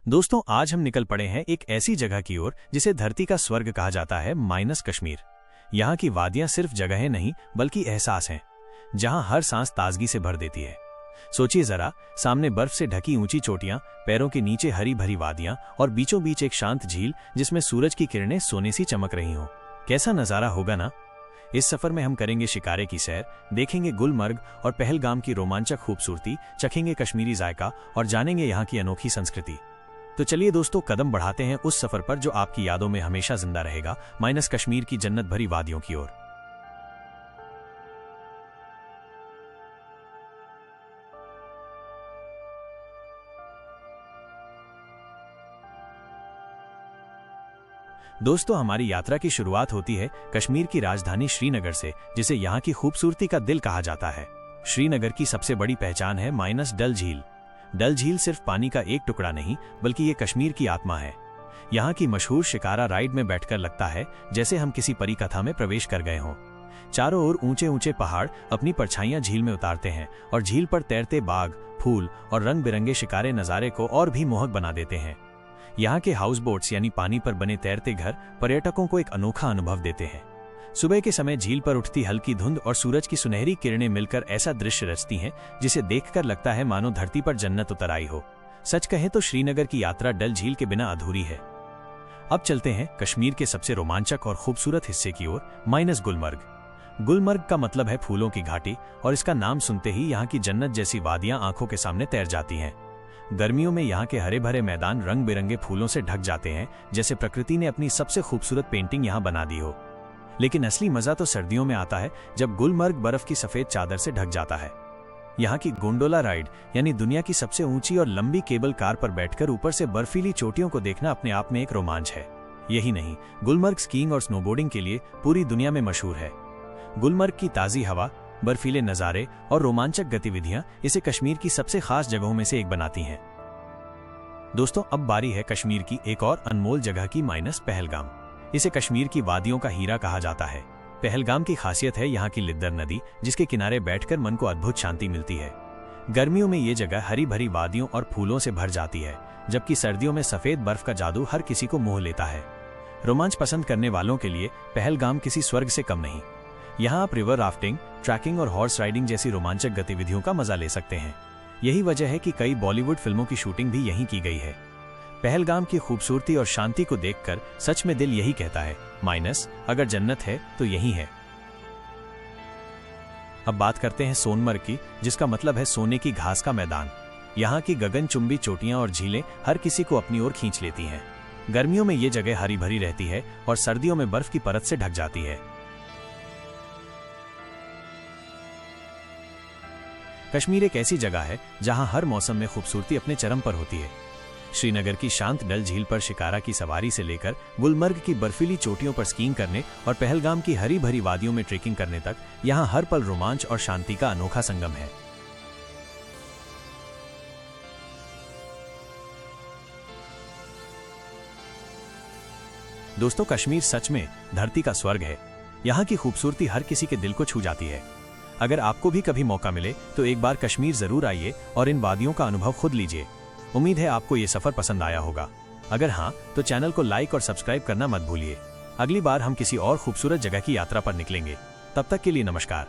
दोस्तों, आज हम निकल पड़े हैं एक ऐसी जगह की ओर जिसे धरती का स्वर्ग कहा जाता है, माइनस कश्मीर। यहाँ की वादियां सिर्फ जगहें नहीं बल्कि एहसास हैं, जहाँ हर सांस ताजगी से भर देती है। सोचिए जरा, सामने बर्फ से ढकी ऊंची चोटियां, पैरों के नीचे हरी भरी वादियां और बीचों बीच एक शांत झील जिसमें सूरज की किरणें सोने सी चमक रही हों। कैसा नजारा होगा ना। इस सफर में हम करेंगे शिकारे की सैर, देखेंगे गुलमर्ग और पहलगाम की रोमांचक खूबसूरती, चखेंगे कश्मीरी जायका और जानेंगे यहाँ की अनोखी संस्कृति। तो चलिए दोस्तों, कदम बढ़ाते हैं उस सफर पर जो आपकी यादों में हमेशा जिंदा रहेगा, माइनस कश्मीर की जन्नत भरी वादियों की ओर। दोस्तों, हमारी यात्रा की शुरुआत होती है कश्मीर की राजधानी श्रीनगर से, जिसे यहाँ की खूबसूरती का दिल कहा जाता है। श्रीनगर की सबसे बड़ी पहचान है माइनस डल झील। डल झील सिर्फ पानी का एक टुकड़ा नहीं बल्कि ये कश्मीर की आत्मा है। यहाँ की मशहूर शिकारा राइड में बैठकर लगता है जैसे हम किसी परी कथा में प्रवेश कर गए हों। चारों ओर ऊंचे ऊंचे पहाड़ अपनी परछाइयां झील में उतारते हैं और झील पर तैरते बाघ, फूल और रंग बिरंगे शिकारे नज़ारे को और भी मोहक बना देते हैं। यहाँ के हाउस बोट्स यानी पानी पर बने तैरते घर पर्यटकों को एक अनोखा अनुभव देते हैं। सुबह के समय झील पर उठती हल्की धुंध और सूरज की सुनहरी किरणें मिलकर ऐसा दृश्य रचती हैं जिसे देखकर लगता है मानो धरती पर जन्नत उतर आई हो। सच कहें तो श्रीनगर की यात्रा डल झील के बिना अधूरी है। अब चलते हैं कश्मीर के सबसे रोमांचक और खूबसूरत हिस्से की ओर, माइनस गुलमर्ग। गुलमर्ग का मतलब है फूलों की घाटी और इसका नाम सुनते ही यहाँ की जन्नत जैसी वादियां आंखों के सामने तैर जाती हैं। गर्मियों में यहाँ के हरे भरे मैदान रंग बिरंगे फूलों से ढक जाते हैं, जैसे प्रकृति ने अपनी सबसे खूबसूरत पेंटिंग यहाँ बना दी हो। लेकिन असली मजा तो सर्दियों में आता है, जब गुलमर्ग बर्फ की सफेद चादर से ढक जाता है। यहाँ की गोंडोला राइड यानी दुनिया की सबसे ऊंची और लंबी केबल कार पर बैठकर ऊपर से बर्फीली चोटियों को देखना अपने आप में एक रोमांच है। यही नहीं, गुलमर्ग स्कीइंग और स्नोबोर्डिंग के लिए पूरी दुनिया में मशहूर है। गुलमर्ग की ताजी हवा, बर्फीले नज़ारे और रोमांचक गतिविधियां इसे कश्मीर की सबसे खास जगहों में से एक बनाती हैं। दोस्तों, अब बारी है कश्मीर की एक और अनमोल जगह की, माइनस पहलगाम। इसे कश्मीर की वादियों का हीरा कहा जाता है। पहलगाम की खासियत है यहाँ की लिद्दर नदी, जिसके किनारे बैठकर मन को अद्भुत शांति मिलती है। गर्मियों में ये जगह हरी भरी वादियों और फूलों से भर जाती है, जबकि सर्दियों में सफेद बर्फ का जादू हर किसी को मोह लेता है। रोमांच पसंद करने वालों के लिए पहलगाम किसी स्वर्ग से कम नहीं। यहाँ आप रिवर राफ्टिंग, ट्रैकिंग और हॉर्स राइडिंग जैसी रोमांचक गतिविधियों का मजा ले सकते हैं। यही वजह है कि कई बॉलीवुड फिल्मों की शूटिंग भी यहीं की गई है। पहलगाम की खूबसूरती और शांति को देखकर सच में दिल यही कहता है, माइनस अगर जन्नत है तो यही है। अब बात करते हैं सोनमर्ग की, जिसका मतलब है सोने की घास का मैदान। यहाँ की गगनचुंबी चोटियां और झीलें हर किसी को अपनी ओर खींच लेती हैं। गर्मियों में ये जगह हरी भरी रहती है और सर्दियों में बर्फ की परत से ढक जाती है। कश्मीर एक ऐसी जगह है जहां हर मौसम में खूबसूरती अपने चरम पर होती है। श्रीनगर की शांत डल झील पर शिकारा की सवारी से लेकर गुलमर्ग की बर्फीली चोटियों पर स्कीइंग करने और पहलगाम की हरी भरी वादियों में ट्रेकिंग करने तक, यहां हर पल रोमांच और शांति का अनोखा संगम है। दोस्तों, कश्मीर सच में धरती का स्वर्ग है। यहाँ की खूबसूरती हर किसी के दिल को छू जाती है। अगर आपको भी कभी मौका मिले तो एक बार कश्मीर जरूर आइए और इन वादियों का अनुभव खुद लीजिए। उम्मीद है आपको ये सफर पसंद आया होगा। अगर हाँ, तो चैनल को लाइक और सब्सक्राइब करना मत भूलिए। अगली बार हम किसी और खूबसूरत जगह की यात्रा पर निकलेंगे। तब तक के लिए नमस्कार।